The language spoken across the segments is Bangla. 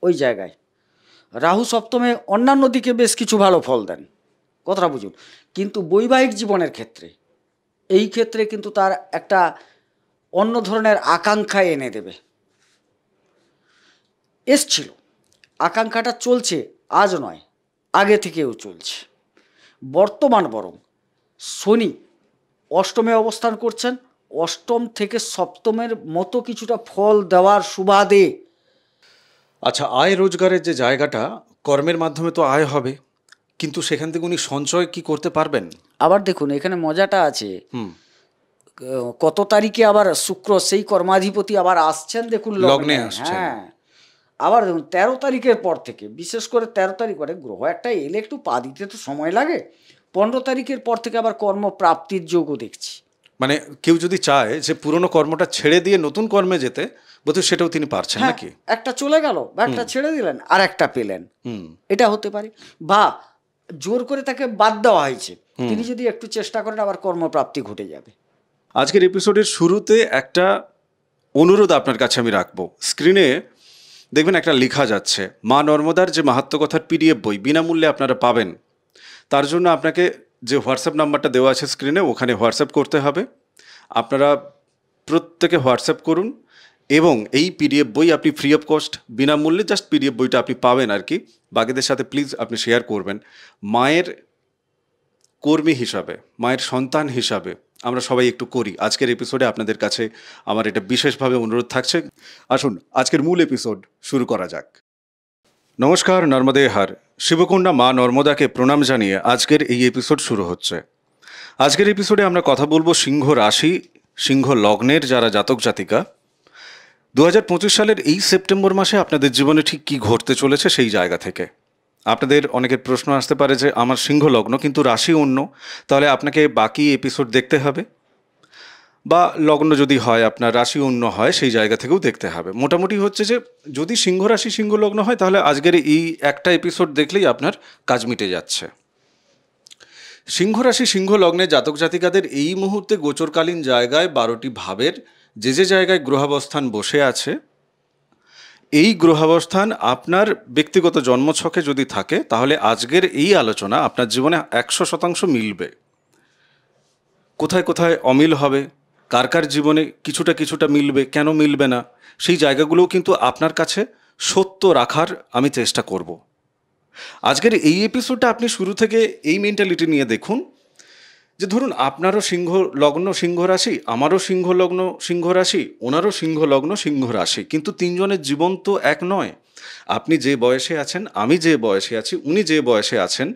ওই জায়গায়। রাহু সপ্তমে অন্যান্য দিকে বেশ কিছু ভালো ফল দেন, কথাটা বুঝুন। কিন্তু বৈবাহিক জীবনের ক্ষেত্রে, এই ক্ষেত্রে কিন্তু তার একটা অন্য ধরনের আকাঙ্ক্ষা এনে দেবে। এসছিল, আকাঙ্ক্ষাটা চলছে, আজ নয়, আগে থেকেও চলছে। বর্তমান বরং শনি অষ্টমে অবস্থান করছেন, অষ্টম থেকে সপ্তমের মতো কিছুটা ফল দেওয়ার সুবাদে। আচ্ছা, আয় রোজগারের যে জায়গাটা, কর্মের মাধ্যমে তো আয় হবে, কিন্তু সেখান থেকে উনি সঞ্চয় কি করতে পারবেন? আবার দেখুন এখানে মজাটা আছে, হুম। কত তারিখে আবার শুক্র সেই কর্মাধিপতি আবার আসছেন দেখুন লগ্নে লগ্নে। আসছেন। হ্যাঁ, আবার দেখুন 13 তারিখের পর থেকে, বিশেষ করে 13 তারিখ পরে গ্রহ একটা এলে একটু পা দিতে তো সময় লাগে। 15 তারিখের পর থেকে আবার কর্মপ্রাপ্তির যোগও দেখছি। মানে কেউ যদি চায় যে পুরনো কর্মটা ছেড়ে দিয়ে নতুন কর্মে যেতে, বোধহয় সেটাও তিনি পারছেন হ্যাঁ, নাকি? একটা চলে গেল বা একটা ছেড়ে দিলেন আর একটা পেলেন, হুম। এটা হতে পারে। বা জোর করে তাকে বাদ দেওয়া হয়েছে, তিনি যদি একটু চেষ্টা করেন আবার কর্মপ্রাপ্তি ঘটে যাবে। আজকের এপিসোডের শুরুতে একটা অনুরোধ আপনার কাছে আমি রাখবো। স্ক্রিনে দেখবেন একটা লেখা যাচ্ছে, মা নর্মদার যে মাহাত্ম্যকথার পিডিএফ বই বিনামূল্যে আপনারা পাবেন। তার জন্য আপনাকে যে হোয়াটসঅ্যাপ নাম্বারটা দেওয়া আছে স্ক্রিনে, ওখানে হোয়াটসঅ্যাপ করতে হবে। আপনারা প্রত্যেকে হোয়াটসঅ্যাপ করুন এবং এই পিডিএফ বই আপনি ফ্রি অফ কস্ট, বিনামূল্যে জাস্ট পিডিএফ বইটা আপনি পাবেন আর কি। বাকিদের সাথে প্লিজ আপনি শেয়ার করবেন। মায়ের কর্মী হিসাবে, মায়ের সন্তান হিসাবে আমরা সবাই একটু করি। আজকের এপিসোডে আপনাদের কাছে আমার এটা বিশেষভাবে অনুরোধ থাকছে। আসুন আজকের মূল এপিসোড শুরু করা যাক। নমস্কার, নর্মদে হার। শিবকন্যা মা নর্মদাকে প্রণাম জানিয়ে আজকের এই এপিসোড শুরু হচ্ছে। আজকের এপিসোডে আমরা কথা বলবো সিংহ রাশি, সিংহ লগ্নের যারা জাতক জাতিকা, 2025 সালের এই সেপ্টেম্বর মাসে আপনাদের জীবনে ঠিক কী ঘটতে চলেছে সেই জায়গা থেকে। আপনাদের অনেকের প্রশ্ন আসতে পারে যে আমার সিংহ লগ্ন কিন্তু রাশি অন্য, তাহলে আপনাকে বাকি এপিসোড দেখতে হবে, বা লগ্ন যদি হয় আপনার রাশি অন্য হয় সেই জায়গা থেকেও দেখতে হবে। মোটামুটি হচ্ছে যে যদি সিংহ রাশি সিংহ লগ্ন হয় তাহলে আজকের এই একটা এপিসোড দেখলেই আপনার কাজ মিটে যাচ্ছে। সিংহ রাশি সিংহ লগ্নে জাতক জাতিকাদের এই মুহূর্তে গোচরকালীন জায়গায় 12টি ভাবের যে যে জায়গায় গ্রহাবস্থান বসে আছে, এই গ্রহাবস্থান আপনার ব্যক্তিগত জন্মছকে যদি থাকে তাহলে আজকের এই আলোচনা আপনার জীবনে 100% মিলবে। কোথায় কোথায় অমিল হবে, কার কার জীবনে কিছুটা কিছুটা মিলবে, কেন মিলবে না, সেই জায়গাগুলোও কিন্তু আপনার কাছে সত্য রাখার আমি চেষ্টা করব। আজকের এই এপিসোডটা আপনি শুরু থেকে এই মেন্টালিটি নিয়ে দেখুন যে ধরুন আপনারও সিংহ লগ্ন সিংহ রাশি, আমারও সিংহ লগ্ন সিংহ রাশি, ওনারও সিংহ লগ্ন সিংহ রাশি, কিন্তু তিনজনের জীবন তো এক নয়। আপনি যে বয়সে আছেন, আমি যে বয়সে আছি, উনি যে বয়সে আছেন,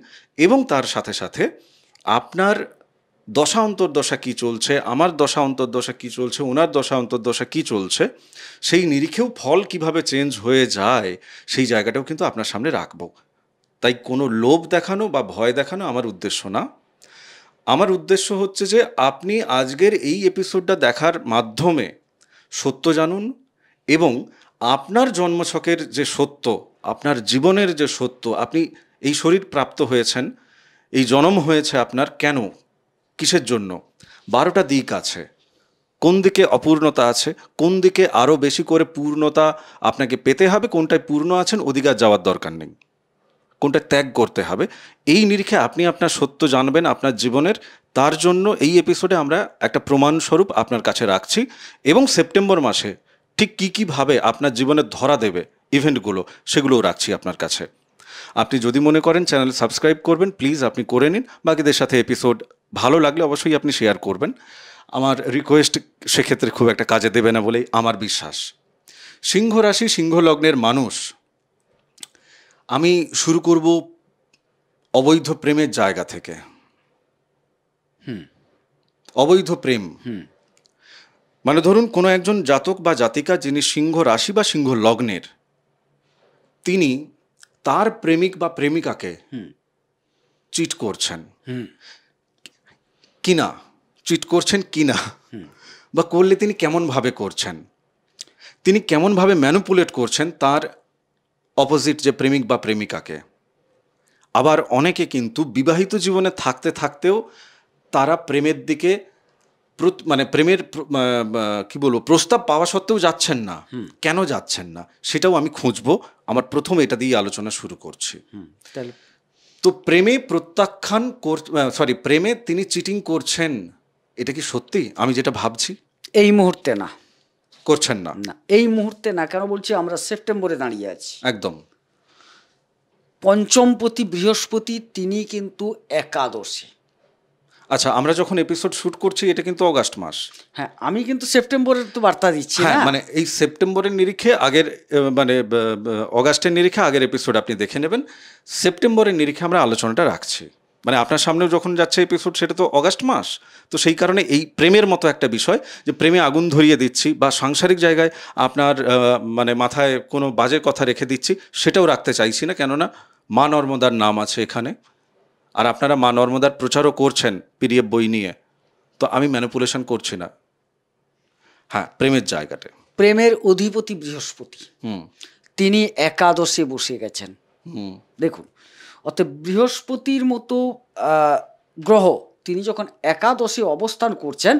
এবং তার সাথে সাথে আপনার দশা অন্তর্দশা কী চলছে, আমার দশা অন্তর্দশা কী চলছে, ওনার দশা অন্তর্দশা কী চলছে, সেই নিরিখেও ফল কিভাবে চেঞ্জ হয়ে যায় সেই জায়গাটাও কিন্তু আপনার সামনে রাখবো। তাই কোনো লোভ দেখানো বা ভয় দেখানো আমার উদ্দেশ্য না। আমার উদ্দেশ্য হচ্ছে যে আপনি আজকের এই এপিসোডটা দেখার মাধ্যমে সত্য জানুন এবং আপনার জন্মছকের যে সত্য, আপনার জীবনের যে সত্য, আপনি এই শরীর প্রাপ্ত হয়েছেন, এই জন্ম হয়েছে আপনার কেন, কিসের জন্য, 12টা দিক আছে। কোন দিকে অপূর্ণতা আছে, কোন দিকে আরও বেশি করে পূর্ণতা আপনাকে পেতে হবে, কোনটায় পূর্ণ আছেন ওদিকে আর যাওয়ার দরকার নেই, কোনটা ত্যাগ করতে হবে, এই নিরিখে আপনি আপনার সত্য জানবেন আপনার জীবনের। তার জন্য এই এপিসোডে আমরা একটা প্রমাণস্বরূপ আপনার কাছে রাখছি এবং সেপ্টেম্বর মাসে ঠিক কী কীভাবে আপনার জীবনে ধরা দেবে ইভেন্টগুলো, সেগুলোও রাখছি আপনার কাছে। আপনি যদি মনে করেন চ্যানেল সাবস্ক্রাইব করবেন, প্লিজ আপনি করে নিন। বাকিদের সাথে এপিসোড ভালো লাগলে অবশ্যই আপনি শেয়ার করবেন। আমার রিকোয়েস্ট সেক্ষেত্রে খুব একটা কাজে দেবে না বলেই আমার বিশ্বাস। সিংহ রাশি সিংহ লগ্নের মানুষ, আমি শুরু করব অবৈধ প্রেমের জায়গা থেকে। অবৈধ প্রেম মানে ধরুন কোনো একজন জাতক বা জাতিকা যিনি সিংহ রাশি বা সিংহ লগ্নের, তিনি তার প্রেমিক বা প্রেমিকাকে চিট করছেন কিনা, চিট করছেন কিনা, বা করলে তিনি কেমনভাবে করছেন, তিনি কেমনভাবে ম্যানিপুলেট করছেন তার অপোজিট যে প্রেমিক বা প্রেমিকাকে। আবার অনেকে কিন্তু বিবাহিত জীবনে থাকতে থাকতেও তারা প্রেমের দিকে মানে প্রেমের কি বলবো প্রস্তাব পাওয়া সত্ত্বেও যাচ্ছেন না, কেন যাচ্ছেন না সেটাও আমি খুঁজবো। আমার প্রথম এটা দিয়ে আলোচনা শুরু করছি। তাহলে তো প্রেমে প্রত্যাখ্যান প্রেমে তিনি চিটিং করছেন, এটা কি সত্যি? আমি যেটা ভাবছি এই মুহূর্তে না, করছেন না। না এই মুহূর্তে না। কেন বলছি? আমরা সেপ্টেম্বরে দাঁড়িয়ে আছি। একদম। পঞ্চমপতি বৃহস্পতি তিনি কিন্তু একাদশী। আচ্ছা, আমরা যখন এপিসোড শুট করছি এটা কিন্তু অগাস্ট মাস। হ্যাঁ, আমি কিন্তু সেপ্টেম্বরের তো বার্তা দিচ্ছি হ্যাঁ, না। মানে এই সেপ্টেম্বরের নিরিখে আগের অগাস্টের নিরিখে আগের এপিসোড আপনি দেখে নেবেন। সেপ্টেম্বরের নিরিখে আমরা আলোচনাটা রাখছি। মানে আপনার সামনেও যখন যাচ্ছে এপিসোড সেটা তো অগাস্ট মাস। তো সেই কারণে এই প্রেমের মতো একটা বিষয়, যে প্রেমে আগুন ধরিয়ে দিচ্ছি বা সাংসারিক জায়গায় আপনার মানে মাথায় কোনো বাজে কথা রেখে দিচ্ছি, সেটাও রাখতে চাইছি না। কেননা মা নর্মদার নাম আছে এখানে, আর আপনারা মা নর্মদার প্রচারও করছেন পিডিএফ বই নিয়ে। তো আমি ম্যানিপুলেশন করছি না। হ্যাঁ, প্রেমের জায়গাটা। প্রেমের অধিপতি বৃহস্পতি তিনি একাদশে বসে গেছেন। দেখুন, অতএব বৃহস্পতির মতো গ্রহ তিনি যখন একাদশে অবস্থান করছেন,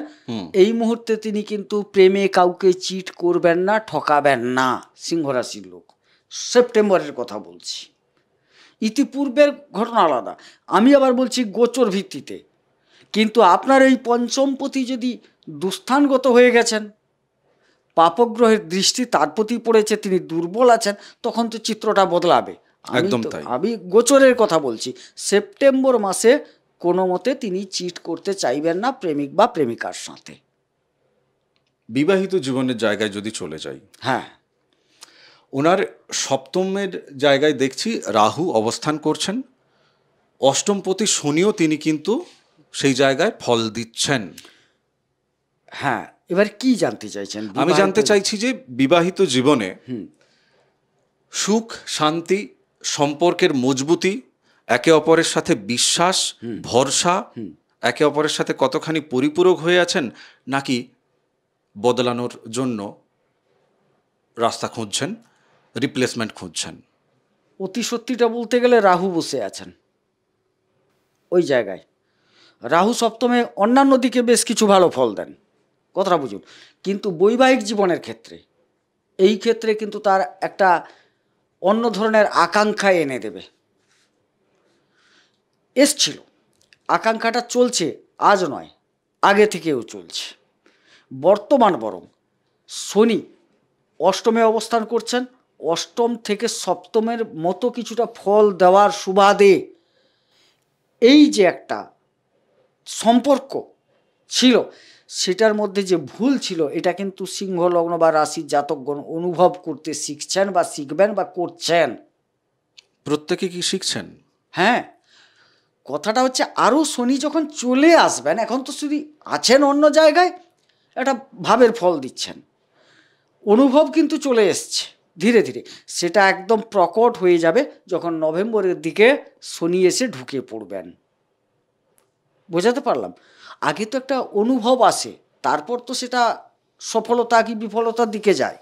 এই মুহূর্তে তিনি কিন্তু প্রেমে কাউকে চিট করবেন না, ঠকাবেন না। সিংহ রাশির লোক, সেপ্টেম্বরের কথা বলছি, ইতিপূর্বের ঘটনা আলাদা। আমি আবার বলছি গোচর ভিত্তিতে। কিন্তু আপনার এই পঞ্চমপতি যদি দুস্থানগত হয়ে গেছেন, পাপগ্রহের দৃষ্টি তার প্রতি পড়েছে, তিনি দুর্বল আছেন, তখন তো চিত্রটা বদলাবে। একদম তাই। আমি গোচরের কথা বলছি। সেপ্টেম্বর মাসে কোনো মতে তিনি চিট করতে চাইবেন না প্রেমিক বা প্রেমিকার সাথে। বিবাহিত জীবনের জায়গায় যদি চলে যাই, হ্যাঁ, ওনার সপ্তমের জায়গায় দেখছি রাহু অবস্থান করছেন। অষ্টমপতি শনিও তিনি কিন্তু সেই জায়গায় ফল দিচ্ছেন। হ্যাঁ, এবার কি জানতে চাইছেন? আমি জানতে চাইছি যে বিবাহিত জীবনে সুখ, শান্তি, সম্পর্কের মজবুতি, একে অপরের সাথে বিশ্বাস, ভরসা, একে অপরের সাথে কতখানি পরিপূরক হয়ে আছেন, নাকি বদলানোর জন্য রাস্তা খুঁজছেন, রিপ্লেসমেন্ট খুঁজছেন? অতি সত্যিটা বলতে গেলে রাহু বসে আছেন ওই জায়গায়। রাহু সপ্তমে অন্যান্য দিকে বেশ কিছু ভালো ফল দেন, কথাটা বুঝুন। কিন্তু বৈবাহিক জীবনের ক্ষেত্রে, এই ক্ষেত্রে কিন্তু তার একটা অন্য ধরনের আকাঙ্ক্ষা এনে দেবে। এসছিল, আকাঙ্ক্ষাটা চলছে, আজ নয়, আগে থেকেও চলছে। বর্তমান বরং শনি অষ্টমে অবস্থান করছেন, অষ্টম থেকে সপ্তমের মতো কিছুটা ফল দেওয়ার সুবাদে এই যে একটা সম্পর্ক ছিল, সেটার মধ্যে যে ভুল ছিল, এটা কিন্তু সিংহ লগ্ন বা রাশির জাতকগণ অনুভব করতে শিখছেন বা শিখবেন বা করছেন। প্রত্যেকে কি শিখছেন? হ্যাঁ, কথাটা হচ্ছে আরও শনি যখন চলে আসবেন, এখন তো শুধু আছেন অন্য জায়গায়, একটা ভাবের ফল দিচ্ছেন, অনুভব কিন্তু চলে এসছে ধীরে ধীরে। সেটা একদম প্রকট হয়ে যাবে যখন নভেম্বরের দিকে শনি এসে ঢুকে পড়বেন। বোঝাতে পারলাম? আগে তো একটা অনুভব আসে, তারপর তো সেটা সফলতা কি বিফলতার দিকে যায়।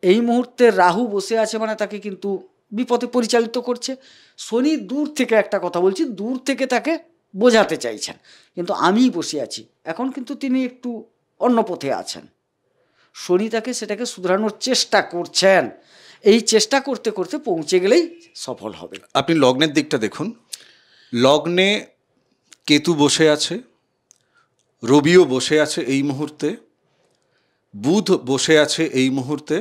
এই মুহূর্তে রাহু বসে আছে মানে তাকে কিন্তু বিপথে পরিচালিত করছে। শনি দূর থেকে, একটা কথা বলছি, দূর থেকে তাকে বোঝাতে চাইছেন, কিন্তু আমিই বসে আছি। এখন কিন্তু তিনি একটু অন্য পথে আছেন, শনি তাকে সেটাকে শুধরানোর চেষ্টা করছেন। এই চেষ্টা করতে করতে পৌঁছে গেলেই সফল হবে। আপনি লগ্নের দিকটা দেখুন, লগ্নে কেতু বসে আছে, রবিও বসে আছে এই মুহূর্তে, বুধ বসে আছে এই মুহূর্তে,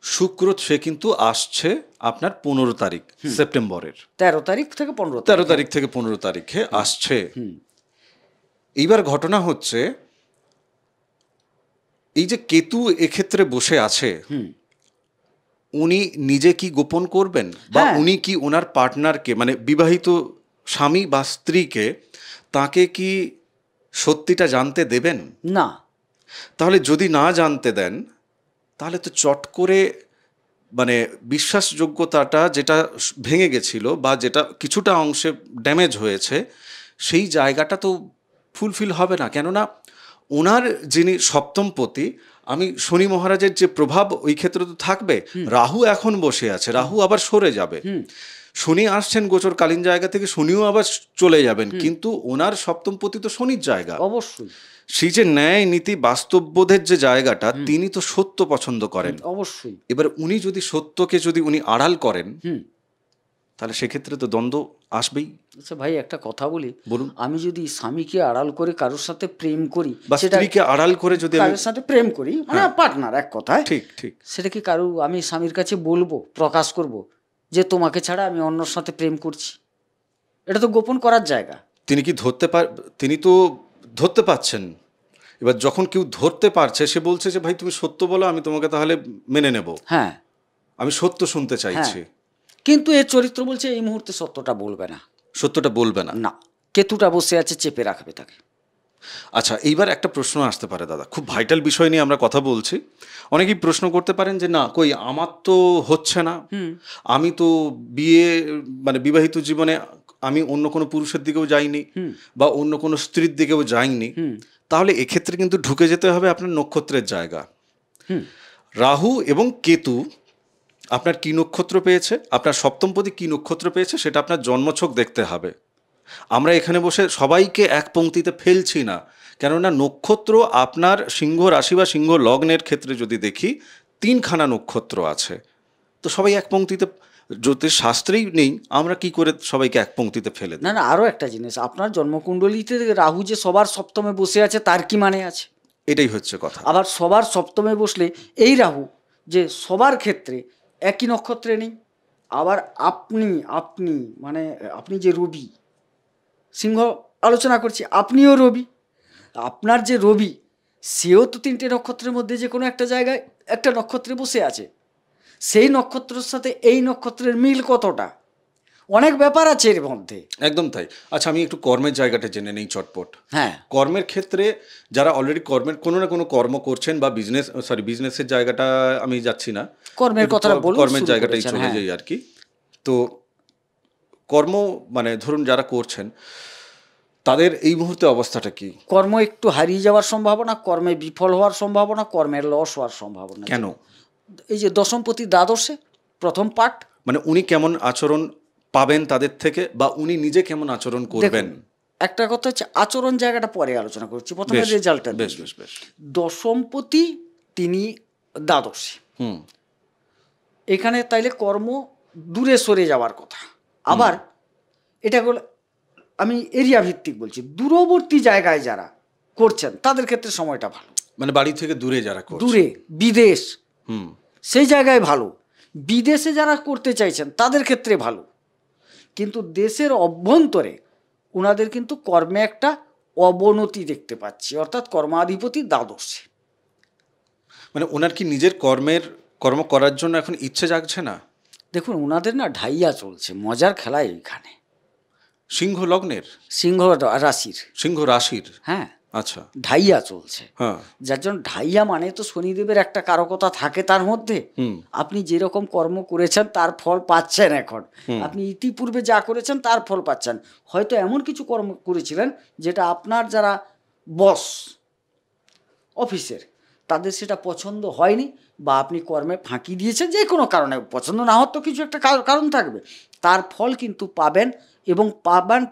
শুক্র সে কিন্তু আসছে আপনার 15 তারিখ সেপ্টেম্বরের, 13 তারিখ থেকে 15 13 তারিখ থেকে 15 তারিখে আসছে। এইবার ঘটনা হচ্ছে, এই যে কেতু এক্ষেত্রে বসে আছে, উনি নিজে কি গোপন করবেন, বা উনি কি ওনার পার্টনারকে, মানে বিবাহিত স্বামী বা স্ত্রীকে, তাকে কি সত্যিটা জানতে দেবেন? না। তাহলে যদি না জানতে দেন, তাহলে তো চট করে মানে বিশ্বাসযোগ্যতাটা যেটা ভেঙে গেছিল বা যেটা কিছুটা অংশে ড্যামেজ হয়েছে, সেই জায়গাটা তো ফুলফিল হবে না। কেননা ওনার যিনি সপ্তমপতি, আমি শনি মহারাজের যে প্রভাব ওই ক্ষেত্রে তো থাকবে। রাহু এখন বসে আছে, রাহু আবার সরে যাবে। শনি আসছেন গোচরকালীন জায়গা থেকে, শনিও আবার চলে যাবেন, কিন্তু ওনার সপ্তমপতি তো শনির জায়গা। অবশ্যই সেই যে ন্যায় নীতি বাস্তববোধের যে জায়গাটা, তিনি তো সত্য পছন্দ করেন। অবশ্যই। এবার উনি যদি সত্যকে যদি উনি আড়াল করেন, হুম। তাহলে সেক্ষেত্রে তো দ্বন্দ্ব আসবেই। আচ্ছা ভাই, একটা কথা বলি, বলুন। আমি যদি স্বামীকে আড়াল করে কারোর সাথে প্রেম করি, বা স্ত্রীকে আড়াল করে যদি আমি, কারোর সাথে প্রেম করি, মানে পার্টনার এক কথায়, ঠিক ঠিক, সেটা কি কারো আমি স্বামীর কাছে বলবো, প্রকাশ করব যে তোমাকে ছাড়া আমি অন্যর সাথে প্রেম করছি? এটা তো গোপন করার জায়গা। তিনি কি তিনি তো ধরতে পারছেন। এবার যখন কেউ ধরতে পারছে, সে বলছে যে ভাই তুমি সত্য বলো, আমি তোমাকে তাহলে মেনে নেব, হ্যাঁ আমি সত্য শুনতে চাইছি। কিন্তু এর চরিত্র বলছে এই মুহূর্তে সত্যটা বলবে না। সত্যটা বলবে না। না, কেতুটা বসে আছে, চেপে রাখবে তাকে। আচ্ছা, এইবার একটা প্রশ্ন আসতে পারে দাদা, খুব ভাইটাল বিষয় নিয়ে আমরা কথা বলছি। অনেকেই প্রশ্ন করতে পারেন যে না, কই আমার তো হচ্ছে না, আমি তো মানে বিবাহিত জীবনে আমি অন্য কোনো পুরুষের দিকেও যাইনি, বা অন্য কোনো স্ত্রীর দিকেও যাইনি, তাহলে এক্ষেত্রে কিন্তু ঢুকে যেতে হবে আপনার নক্ষত্রের জায়গা। রাহু এবং কেতু আপনার কি নক্ষত্র পেয়েছে, আপনার সপ্তমপদী কি নক্ষত্র পেয়েছে, সেটা আপনার জন্মছক দেখতে হবে। আমরা এখানে বসে সবাইকে এক পংক্তিতে ফেলছি না, কেননা নক্ষত্র আপনার সিংহ রাশি বা সিংহ লগ্নের ক্ষেত্রে যদি দেখি 3খানা নক্ষত্র আছে, তো সবাই এক পংক্তিতে, জ্যোতিষ শাস্ত্রেই নেই, আমরা কি করে সবাইকে এক পংক্তিতে ফেলে দিই? না, আরও একটা জিনিস, আপনার জন্মকুণ্ডলিতে রাহু যে সবার সপ্তমে বসে আছে তার কি মানে আছে? এটাই হচ্ছে কথা। আবার সবার সপ্তমে বসলে এই রাহু যে সবার ক্ষেত্রে একই নক্ষত্রে নেই। আবার আপনি আপনি মানে আপনি যে রবি, সিংহ আলোচনা করছি, আপনিও রবি, আপনার যে রবি সেও তো 3টে নক্ষত্রের মধ্যে যে কোনো একটা জায়গায় একটা নক্ষত্রে বসে আছে। সেই নক্ষত্রের সাথে এই নক্ষত্রের মিল কতটা, অনেক ব্যাপার আছে এর মধ্যে। একদম তাই। আচ্ছা, আমি একটু কর্মের জায়গাটা জেনে নেই চটপট। হ্যাঁ, কর্মের ক্ষেত্রে যারা অলরেডি কোনো না কোনো কর্ম করছেন, বা বিজনেসের জায়গাটা আমি যাচ্ছি না, কর্মের কথাটা বলুন, কর্মের শুরু জায়গাটাই করেছেন, চলে হ্যাঁ। যাই আর কি। তো কর্ম মানে ধরুন যারা করছেন, তাদের এই মুহূর্তে অবস্থাটা কি? কর্ম একটু হারিয়ে যাওয়ার সম্ভাবনা, কর্মে বিফল হওয়ার সম্ভাবনা, কর্মের লস হওয়ার সম্ভাবনা। কেন? এই যে দশমপতি দ্বাদশে প্রথম পার্ট, মানে উনি কেমন আচরণ পাবেন তাদের থেকে, বা উনি নিজে কেমন আচরণ করবেন? একটা কথা হচ্ছে আচরণ জায়গাটা পরে আলোচনা করছি, প্রথমে রেজাল্টটা। বেশ বেশ বেশ। দশমপতি তিনি দ্বাদশে, এখানে তাইলে কর্ম দূরে সরে যাওয়ার কথা। আবার এটা আমি এরিয়া ভিত্তিক বলছি, দূরবর্তী জায়গায় যারা করছেন তাদের ক্ষেত্রে সময়টা ভালো। মানে বাড়ি থেকে দূরে যারা করছেন, দূরে বিদেশ, সেই জায়গায় ভালো। বিদেশে যারা করতে চাইছেন তাদের ক্ষেত্রে ভালো। কিন্তু দেশের অভ্যন্তরে ওনাদের কিন্তু কর্মে একটা অবনতি দেখতে পাচ্ছি, অর্থাৎ কর্মাধিপতি দ্বাদশে। মানে ওনার কি নিজের কর্ম করার জন্য এখন ইচ্ছে জাগছে না? দেখুন, ওনাদের না ঢাইয়া চলছে, মজার খেলা এইখানে। সিংহ লগ্নের, সিংহ রাশির, সিংহ রাশির, হ্যাঁ, আচ্ছা, ঢাইয়া চলছে। হ্যাঁ, যার জন্য ঢাইয়া মানে তো শনিদেবের একটা কারকতা থাকে তার মধ্যে। আপনি যেরকম কর্ম করেছেন তার ফল পাচ্ছেন এখন, আপনি ইতিপূর্বে যা করেছেন তার ফল পাচ্ছেন। হয়তো এমন কিছু কর্ম করেছিলেন যেটা আপনার যারা বস অফিসের তাদের সেটা পছন্দ হয়নি, বা আপনি কর্মে ফাঁকি দিয়েছেন, যে কোনো কারণে পছন্দ না হওয়ার তো কিছু একটা কারণ থাকবে, তার ফল কিন্তু পাবেন, এবং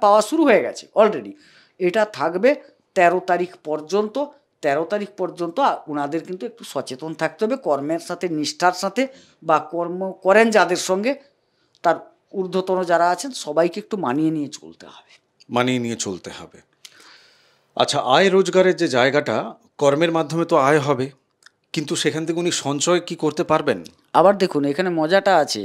পাওয়া শুরু হয়ে গেছে অলরেডি। এটা থাকবে 13 তারিখ পর্যন্ত। 13 তারিখ পর্যন্ত ওনাদের কিন্তু একটু সচেতন থাকতে হবে কর্মের সাথে, নিষ্ঠার সাথে, বা কর্ম করেন যাদের সঙ্গে তার ঊর্ধ্বতন যারা আছেন সবাইকে একটু মানিয়ে নিয়ে চলতে হবে। আচ্ছা, আয় রোজগারের যে জায়গাটা, কর্মের মাধ্যমে তো আয় হবে, কিন্তু সেখান থেকে উনি সঞ্চয় কি করতে পারবেন? আবার দেখুন এখানে মজাটা আছে,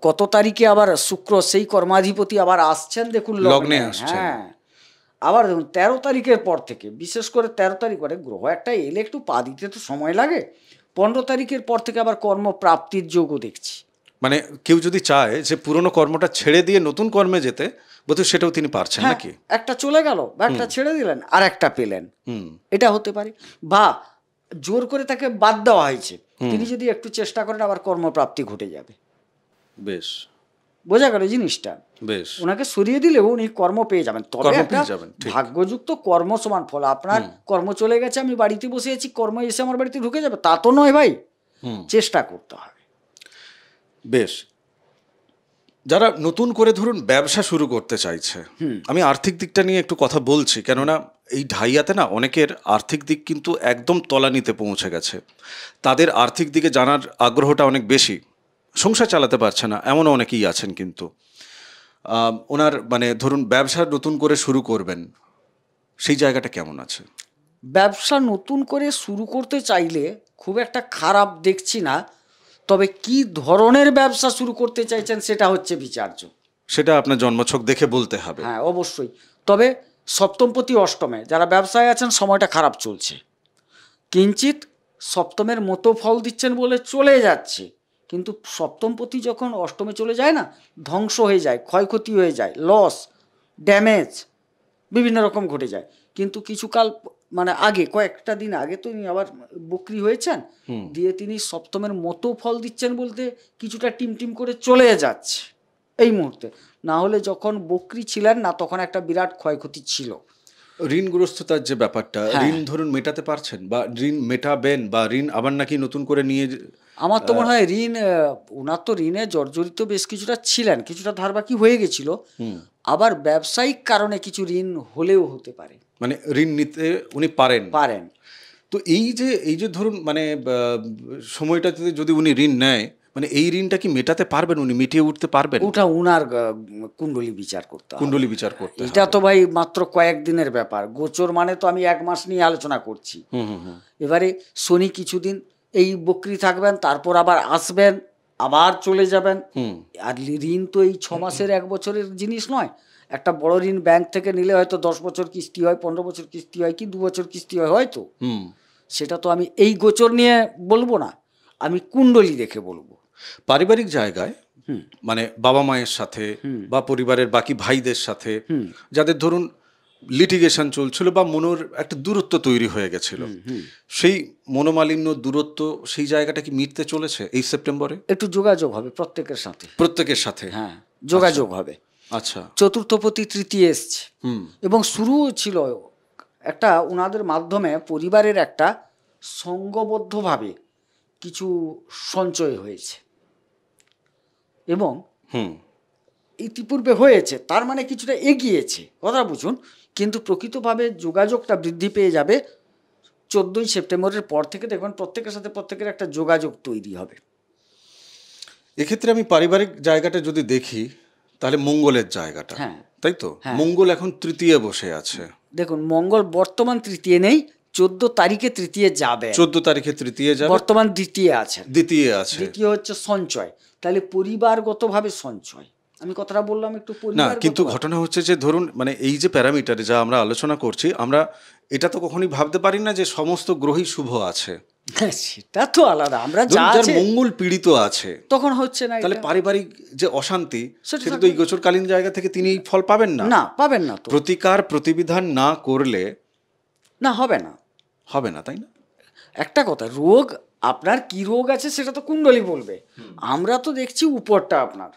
কত তারিখে আবার শুক্র সেই কর্মাধিপতি আবার আসছেন, দেখুন লগ্নে আসছেন। হ্যাঁ, আবার দেখুন 13 তারিখের পর থেকে, বিশেষ করে 13 তারিখ পরে গ্রহ একটা এলে একটু পা দিতে তো সময় লাগে। 15 তারিখের পর থেকে আবার কর্মপ্রাপ্তির যোগও দেখছি। মানে কেউ যদি চায় যে পুরনো কর্মটা ছেড়ে দিয়ে নতুন কর্মে যেতে, বোধহয় সেটাও তিনি পারছেন নাকি? একটা চলে গেল বা একটা ছেড়ে দিলেন আর একটা পেলেন, এটা হতে পারে। বা জোর করে তাকে বাদ দেওয়া হয়েছে, তিনি যদি একটু চেষ্টা করেন আবার কর্মপ্রাপ্তি ঘটে যাবে। বেশ বোঝা গেল জিনিসটা। বেশ, ওনাকে সরিয়ে দিলেও উনি কর্ম পেয়ে যাবেন, তবে একটা ভাগ্যযুক্ত কর্ম সমান ফল। আপনার কর্ম চলে গেছে, আমি বাড়িতে বসে আছি, কর্ম এসে আমার বাড়িতে ঢুকে যাবে তা তো নয় ভাই, চেষ্টা করতে হবে। বেশ, যারা নতুন করে ধরুন ব্যবসা শুরু করতে চাইছে, আমি আর্থিক দিকটা নিয়ে একটু কথা বলছি, কেননা এই ঢাইয়াতে না অনেকের আর্থিক দিক কিন্তু একদম তলানিতে পৌঁছে গেছে, তাদের আর্থিক দিকে জানার আগ্রহটা অনেক বেশি, সংসার চালাতে পারছে না এমনও অনেকেই আছেন। কিন্তু ওনার মানে ধরুন ব্যবসা নতুন করে শুরু করবেন, সেই জায়গাটা কেমন আছে? ব্যবসা নতুন করে শুরু করতে চাইলে খুব একটা খারাপ দেখছি না, তবে কি ধরনের ব্যবসা শুরু করতে চাইছেন সেটা হচ্ছে বিচার্য। সেটা আপনার জন্মছক দেখে বলতে হবে। হ্যাঁ অবশ্যই। তবে সপ্তমপতি অষ্টমে যারা ব্যবসায় আছেন সময়টা খারাপ চলছে, কিঞ্চিত সপ্তমের মতো ফল দিচ্ছেন বলে চলে যাচ্ছে, কিন্তু সপ্তমপতি যখন অষ্টমে চলে যায় না, ধ্বংস হয়ে যায়, ক্ষয়ক্ষতি হয়ে যায়, লস ড্যামেজ বিভিন্ন রকম ঘটে যায়। কিন্তু কিছুকাল মানে আগে কয়েকটা দিন আগে তো উনি আবার বকরি হয়েছেন, দিয়ে তিনি সপ্তমের মতো ফল দিচ্ছেন বলতে কিছুটা টিম করে চলে যাচ্ছে এই মুহূর্তে। না হলে যখন বকরি ছিলেন না তখন একটা বিরাট ক্ষয়ক্ষতি ছিল। ঋণগ্রস্ততার যে ব্যাপারটা, ঋণ ধরুন মেটাতে পারছেন বা ঋণ মেটাবেন, বা ঋণ আবার নাকি নতুন করে নিয়ে আমার তো মনে হয় ঋণ, ওনার তো ঋণে জর্জরিত বেশ কিছুটা ছিলেন, কিছুটা ধার বাকি হয়ে গেছিল, আবার ব্যবসায়িক কারণে কিছু ঋণ হলেও হতে পারে, মানে ঋণ নিতে উনি পারেন। তো এই যে ধরুন মানে সময়টাতে যদি উনি ঋণ নেয়, মানে এই ঋণটা কি মেটাতে পারবেন, উনি মিটিয়ে উঠতে পারবেন? ওটা উনার কুণ্ডলী বিচার করতে হবে। কুণ্ডলী বিচার করতে এটা তো ভাই মাত্র কয়েকদিনের ব্যাপার, গোচর মানে তো আমি 1 মাস নিয়ে আলোচনা করছি। এবারে শনি কিছুদিন এই বকরি থাকবেন, তারপর আবার আসবেন, আবার চলে যাবেন। আর ঋণ তো এই 6 মাসের 1 বছরের জিনিস নয়। একটা বড় ঋণ ব্যাংক থেকে নিলে হয়তো 10 বছর কিস্তি হয়, 15 বছর কিস্তি হয়, কি 2 বছর কিস্তি হয় হয়তো। সেটা তো আমি এই গোচর নিয়ে বলবো না, আমি কুণ্ডলী দেখে বলবো। পারিবারিক জায়গায় মানে বাবা মায়ের সাথে বা পরিবারের বাকি ভাইদের সাথে যাদের ধরুন লিটিগেশন চলছিল বা মনের একটা দূরত্ব তৈরি হয়ে গেছিল, সেই মনোমালিন্য দূরত্ব সেই জায়গাটা কি মিটতে চলেছে এই সেপ্টেম্বরে? একটু যোগাযোগ হবে প্রত্যেকের সাথে। হ্যাঁ যোগাযোগ হবে। আচ্ছা, চতুর্থপতি তৃতীয় এসছে এবং শুরু ছিল একটা ওনাদের মাধ্যমে পরিবারের একটা সঙ্গবদ্ধভাবে কিছু সঞ্চয় হয়েছে এবং ইতিপূর্বে হয়েছে, তার মানে কিছুটা এগিয়েছে, কথা বুঝুন। কিন্তু প্রকৃতভাবে যোগাযোগটা বৃদ্ধি পেয়ে যাবে 14ই সেপ্টেম্বরের পর থেকে। দেখবেন প্রত্যেকের সাথে প্রত্যেকের একটা যোগাযোগ তৈরি হবে। এক্ষেত্রে আমি পারিবারিক জায়গাটা যদি দেখি তাহলে মঙ্গলের জায়গাটা, তাই তো? মঙ্গল এখন তৃতীয় বসে আছে। দেখুন মঙ্গল বর্তমান তৃতীয় নেই, 14 তারিখে তৃতীয় যাবে। 14 তারিখে তৃতীয় যাবে, বর্তমান দ্বিতীয় আছে। দ্বিতীয় হচ্ছে সঞ্চয়, তাহলে পরিবারগতভাবে সঞ্চয়। আমি কথাটা বললাম একটু না, কিন্তু ঘটনা হচ্ছে যে ধরুন মানে এই যে প্যারামিটারে যা আমরা আলোচনা করছি, আমরা এটা তো কখনোই ভাবতে পারি না যে সমস্ত গ্রহই শুভ আছে। সেটা তো আলাদা, আমরা যার মঙ্গল পীড়িত আছে তখন হচ্ছে না, তাহলে পারিবারিক যে অশান্তি সেটা তো এই গোচরকালীন জায়গা থেকে তিনি ফল পাবেন না। পাবেন না। প্রতিকার প্রতিবিধান না করলে না হবে না, তাই না? একটা কথা, রোগ আপনার কি রোগ আছে সেটা তো কুণ্ডলী বলবে, আমরা তো দেখছি উপরটা আপনার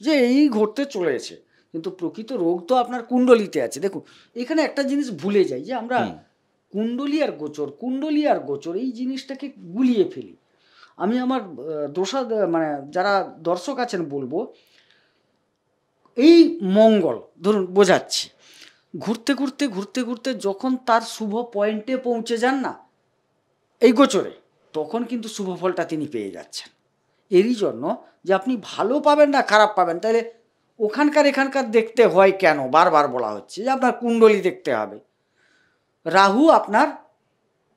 যে এই ঘটতে চলেছে, কিন্তু প্রকৃত রোগ তো আপনার কুণ্ডলিতে আছে। দেখুন এখানে একটা জিনিস ভুলে যাই যে আমরা কুণ্ডলী আর গোচর এই জিনিসটাকে গুলিয়ে ফেলি। আমি আমার মানে যারা দর্শক আছেন বলবো, এই মঙ্গল ধরুন বোঝাচ্ছি, ঘুরতে যখন তার শুভ পয়েন্টে পৌঁছে যান না এই গোচরে, তখন কিন্তু শুভ ফলটা তিনি পেয়ে যাচ্ছেন। এরই জন্য যে আপনি ভালো পাবেন না খারাপ পাবেন, তাহলে এখানকার দেখতে হয় কেন? বারবার বলা হচ্ছে যে আপনার কুণ্ডলী দেখতে হবে। রাহু আপনার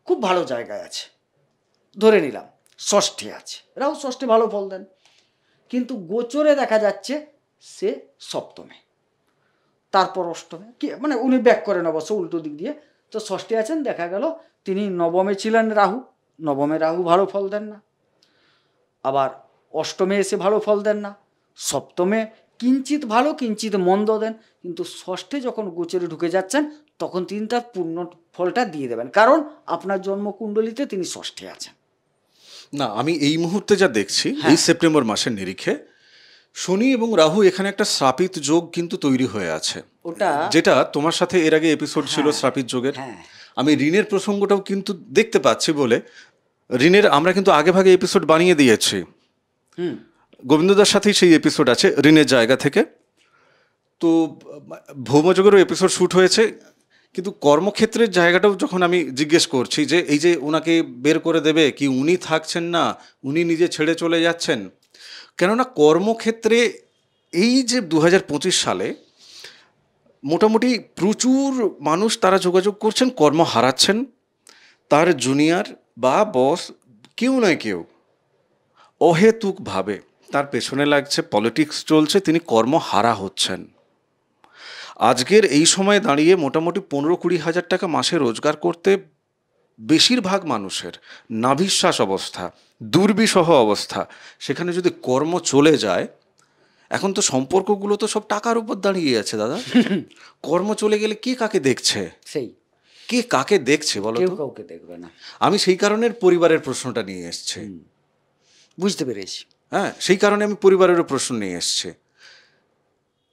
খুব ভালো জায়গায় আছে, ধরে নিলাম ষষ্ঠে আছে, রাহু ষষ্ঠে ভালো ফল দেন, কিন্তু গোচরে দেখা যাচ্ছে সে সপ্তমে, তারপর অষ্টমে, কি মানে উনি ব্যাক করেন অবশ্য উল্টো দিক দিয়ে। তো ষষ্ঠে আছেন, দেখা গেল তিনি নবমে ছিলেন রাহু, নবমে রাহু ভালো ফল দেন না, আবার অষ্টমে এসে ভালো ফল দেন না, সপ্তমে কিঞ্চিত ভালো কিঞ্চিত মন্দ দেন, কিন্তু ষষ্ঠে যখন গোচরে ঢুকে যাচ্ছেন তখন তিনি তার পূর্ণ ফলটা দিয়ে দেবেন, কারণ আপনার জন্মকুণ্ডলিতে তিনি ষষ্ঠে আছেন। না, আমি এই মুহূর্তে যা দেখছি এই সেপ্টেম্বর মাসের নিরিখে শনি এবং রাহু এখানে একটা শ্রাপিত যোগ কিন্তু তৈরি হয়ে আছে, ওটা যেটা তোমার সাথে এর আগে এপিসোড ছিল শ্রাপিত যোগের। আমি ঋণের প্রসঙ্গটাও কিন্তু দেখতে পাচ্ছি বলে ঋণের আমরা কিন্তু আগে ভাগে এপিসোড বানিয়ে দিয়েছি, গোবিন্দদার সাথেই সেই এপিসোড আছে ঋণের জায়গা থেকে। তো ভৌমযোগেরও এপিসোড শ্যুট হয়েছে, কিন্তু কর্মক্ষেত্রের জায়গাটাও যখন আমি জিজ্ঞেস করছি যে এই যে ওনাকে বের করে দেবে কি, উনি থাকছেন না, উনি নিজে ছেড়ে চলে যাচ্ছেন, কেননা কর্মক্ষেত্রে এই যে 2025 সালে মোটামুটি প্রচুর মানুষ তারা যোগাযোগ করছেন, কর্ম হারাচ্ছেন, তার জুনিয়র বা বস কেউ নয় কেউ অহেতুকভাবে তার পেছনে লাগছে, পলিটিক্স চলছে, তিনি কর্মহারা হচ্ছেন। আজকের এই সময়ে দাঁড়িয়ে মোটামুটি 15-20 হাজার টাকা মাসে রোজগার করতে বেশিরভাগ মানুষের নাভিশ্বাস অবস্থা, দুর্বিষহ অবস্থা। সেখানে যদি কর্ম চলে যায়, এখন তো সম্পর্কগুলো তো সব টাকার উপর দাঁড়িয়ে আছে দাদা। কর্ম চলে গেলে কে কাকে দেখছে, সেই কে কাকে দেখছে বলো কেউ তো? কাউকে দেখবে না। আমি সেই কারণের পরিবারের প্রশ্নটা নিয়ে এসছি। বুঝতে পেরেছি। হ্যাঁ, সেই কারণে আমি পরিবারেরও প্রশ্ন নিয়ে এসছি।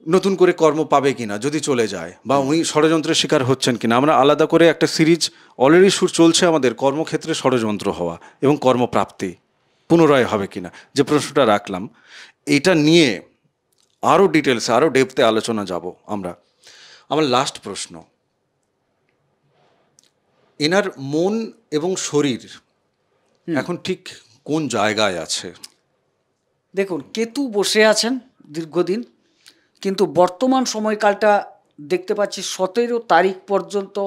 নতুন করে কর্ম পাবে কিনা যদি চলে যায়, বা উনি ষড়যন্ত্রের শিকার হচ্ছেন কিনা। আমরা আলাদা করে একটা সিরিজ অলরেডি চলছে আমাদের, কর্মক্ষেত্রে ষড়যন্ত্র হওয়া এবং কর্মপ্রাপ্তি পুনরায় হবে কিনা, যে প্রশ্নটা রাখলাম। এটা নিয়ে আরও ডিটেলসে, আরও ডেপথে আলোচনা যাব আমরা। আমার লাস্ট প্রশ্ন, এনার মন এবং শরীর এখন ঠিক কোন জায়গায় আছে? দেখুন, কেতু বসে আছেন দীর্ঘদিন, কিন্তু বর্তমান সময়কালটা দেখতে পাচ্ছি 17 তারিখ পর্যন্ত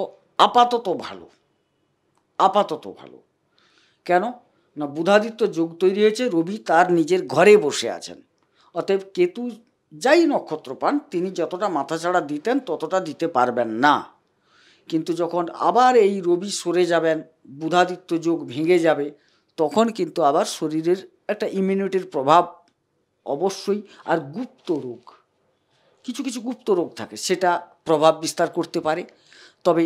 আপাতত ভালো। আপাতত ভালো কেন না, বুধাদিত্য যোগ তৈরি হয়েছে, রবি তার নিজের ঘরে বসে আছেন। অতএব কেতু যাই নক্ষত্র পান, তিনি যতটা মাথাছাড়া দিতেন ততটা দিতে পারবেন না। কিন্তু যখন আবার এই রবি সরে যাবেন, বুধাদিত্য যোগ ভেঙে যাবে, তখন কিন্তু আবার শরীরের একটা ইমিউনিটির প্রভাব অবশ্যই, আর গুপ্ত রোগ, কিছু কিছু গুপ্ত রোগ থাকে, সেটা প্রভাব বিস্তার করতে পারে। তবে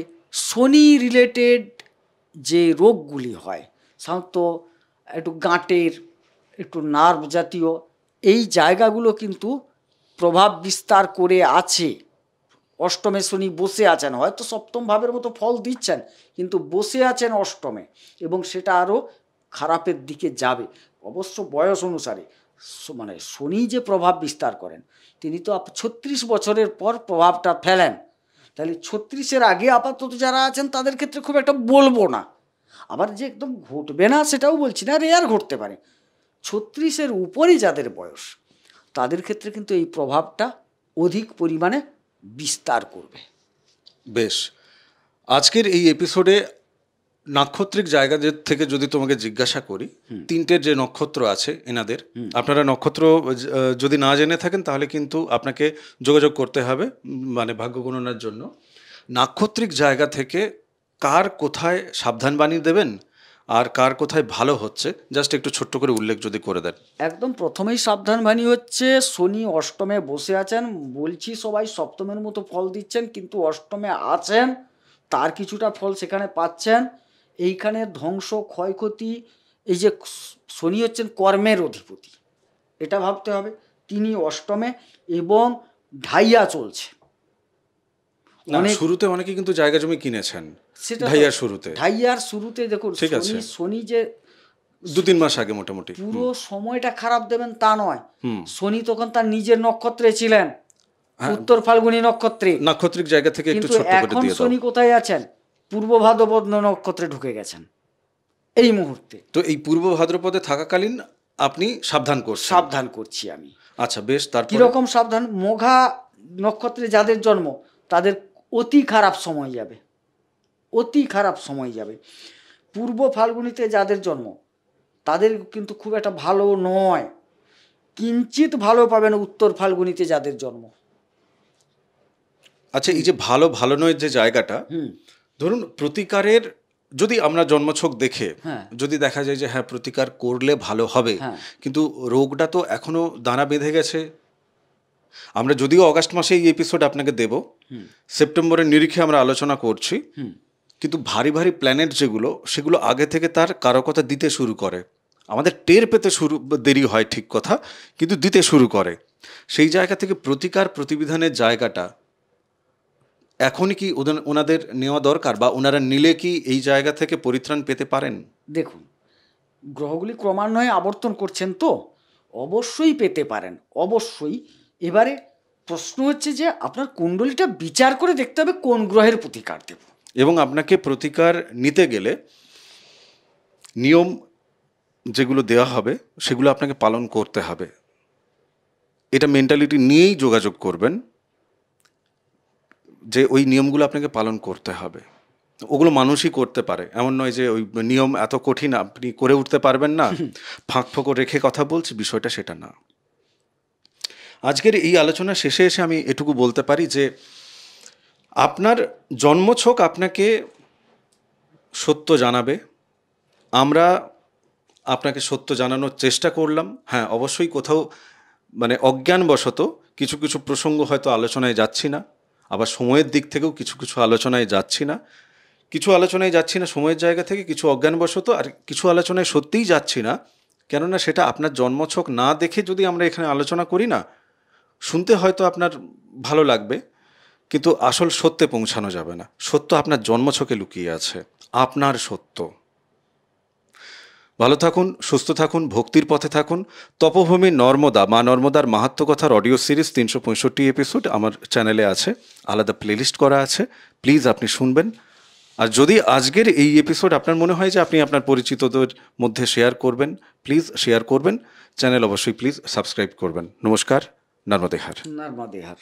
শনি রিলেটেড যে রোগগুলি হয়, সাধারণত একটু গাঁটের, একটু নার্ভ জাতীয় এই জায়গাগুলো কিন্তু প্রভাব বিস্তার করে আছে। অষ্টমে শনি বসে আছেন, হয়তো সপ্তম ভাবের মতো ফল দিচ্ছেন, কিন্তু বসে আছেন অষ্টমে, এবং সেটা আরও খারাপের দিকে যাবে। অবশ্য বয়স অনুসারে মানে শনি যে প্রভাব বিস্তার করেন, তিনি তো 36 বছরের পর প্রভাবটা ফেলেন। তাহলে 36-এর আগে আপাতত যারা আছেন তাদের ক্ষেত্রে খুব একটা বলবো না। আবার যে একদম ঘটবে না সেটাও বলছি না, রেয়ার ঘটতে পারে। 36-এর উপরে যাদের বয়স, তাদের ক্ষেত্রে কিন্তু এই প্রভাবটা অধিক পরিমাণে বিস্তার করবে। বেশ, আজকের এই এপিসোডে নাক্ষত্রিক জায়গা থেকে যদি তোমাকে জিজ্ঞাসা করি, তিনটের যে নক্ষত্র আছে এনাদের, আপনারা নক্ষত্র যদি না জেনে থাকেন তাহলে কিন্তু আপনাকে যোগাযোগ করতে হবে মানে ভাগ্য গণনার জন্য। নাক্ষত্রিক জায়গা থেকে কার কোথায় সাবধানবাণী দেবেন আর কার কোথায় ভালো হচ্ছে, জাস্ট একটু ছোট্ট করে উল্লেখ যদি করে দেন। একদম প্রথমেই সাবধানবাণী হচ্ছে, শনি অষ্টমে বসে আছেন, বলছি সবাই সপ্তমের মতো ফল দিচ্ছেন, কিন্তু অষ্টমে আছেন, তার কিছুটা ফল সেখানে পাচ্ছেন। এইখানে ধ্বংস, ক্ষয়ক্ষতি, এই যে শনি হচ্ছেন কর্মের অধিপতি, এটা ভাবতে হবে। তিনি অষ্টমে এবং ঢাইয়া চলছে। শুরুতে অনেকে কিন্তু জায়গা জমি কিনেছেন, সেটা ঢাইয়ার শুরুতে দেখুন, শনি যে 2-3 মাস আগে মোটামুটি পুরো সময়টা খারাপ দেবেন তা নয়। শনি তখন তার নিজের নক্ষত্রে ছিলেন, উত্তর ফাল্গুনী নক্ষত্রে, নাক্ষত্রিক জায়গা থেকে একটু ছোট করে দিয়ে দাও। শনি কোথায় আছেন? পূর্ব ভাদ্রপদ নক্ষত্রে ঢুকে গেছেন এই মুহূর্তে। তো এই পূর্ব ভাদ্রপদে থাকাকালীন আপনি সাবধান করছি আমি। আচ্ছা বেশ, তারপর কিরকম সাবধান? মঘা নক্ষত্রে যাদের জন্ম তাদের অতি খারাপ সময় যাবে, অতি খারাপ সময় যাবে। পূর্ব ফাল্গুনিতে যাদের জন্ম তাদের কিন্তু খুব একটা ভালো নয়, কিঞ্চিত ভালো পাবেন উত্তর ফাল্গুনিতে যাদের জন্ম। আচ্ছা, এই যে ভালো ভালো নয় যে জায়গাটা, ধরুন প্রতিকারের যদি আমরা জন্মছক দেখে যদি দেখা যায় যে হ্যাঁ প্রতিকার করলে ভালো হবে, কিন্তু রোগটা তো এখনো দানা বেঁধে গেছে। আমরা যদিও অগাস্ট মাসে এই এপিসোড আপনাকে দেব, সেপ্টেম্বরের নিরিখে আমরা আলোচনা করছি, কিন্তু ভারী ভারী প্ল্যানেট যেগুলো, সেগুলো আগে থেকে তার কারকতা দিতে শুরু করে। আমাদের টের পেতে দেরি হয় ঠিক কথা, কিন্তু দিতে শুরু করে। সেই জায়গা থেকে প্রতিকার প্রতিবিধানের জায়গাটা এখনই কি ওনাদের নেওয়া দরকার, বা ওনারা নিলে কি এই জায়গা থেকে পরিত্রাণ পেতে পারেন? দেখুন, গ্রহগুলি ক্রমান্বয়ে আবর্তন করছেন, তো অবশ্যই পেতে পারেন, অবশ্যই। এবারে প্রশ্ন হচ্ছে যে আপনার কুণ্ডলিটা বিচার করে দেখতে হবে কোন গ্রহের প্রতিকার দেব। এবং আপনাকে প্রতিকার নিতে গেলে নিয়ম যেগুলো দেওয়া হবে সেগুলো আপনাকে পালন করতে হবে। এটা মেন্টালিটি নিয়েই যোগাযোগ করবেন যে ওই নিয়মগুলো আপনাকে পালন করতে হবে। ওগুলো মানুষই করতে পারে, এমন নয় যে ওই নিয়ম এত কঠিন আপনি করে উঠতে পারবেন না, ফাঁক ফোঁকো রেখে কথা বলছি, বিষয়টা সেটা না। আজকের এই আলোচনা শেষে এসে আমি এটুকু বলতে পারি যে আপনার জন্মছক আপনাকে সত্য জানাবে। আমরা আপনাকে সত্য জানানোর চেষ্টা করলাম। হ্যাঁ, অবশ্যই কোথাও মানে অজ্ঞানবশত কিছু কিছু প্রসঙ্গ হয়তো আলোচনায় যাচ্ছি না, আবার সময়ের দিক থেকেও কিছু কিছু আলোচনায় যাচ্ছি না। কিছু আলোচনায় যাচ্ছি না সময়ের জায়গা থেকে, কিছু অজ্ঞানবশত, আর কিছু আলোচনায় সত্যিই যাচ্ছি না, কেননা সেটা আপনার জন্মছক না দেখে যদি আমরা এখানে আলোচনা করি না, শুনতে হয়তো আপনার ভালো লাগবে, কিন্তু আসল সত্যে পৌঁছানো যাবে না। সত্য আপনার জন্মছকে লুকিয়ে আছে, আপনার সত্য। ভালো থাকুন, সুস্থ থাকুন, ভক্তির পথে থাকুন। তপভূমি নর্মদা, মা নর্মদার মাহাত্ম্য কথার অডিও সিরিজ 365 এপিসোড আমার চ্যানেলে আছে, আলাদা প্লেলিস্ট করা আছে, প্লিজ আপনি শুনবেন। আর যদি আজকের এই এপিসোড আপনার মনে হয় যে আপনি আপনার পরিচিতদের মধ্যে শেয়ার করবেন, প্লিজ শেয়ার করবেন। চ্যানেল অবশ্যই প্লিজ সাবস্ক্রাইব করবেন। নমস্কার, নর্মদেহার। নর্মদেহার।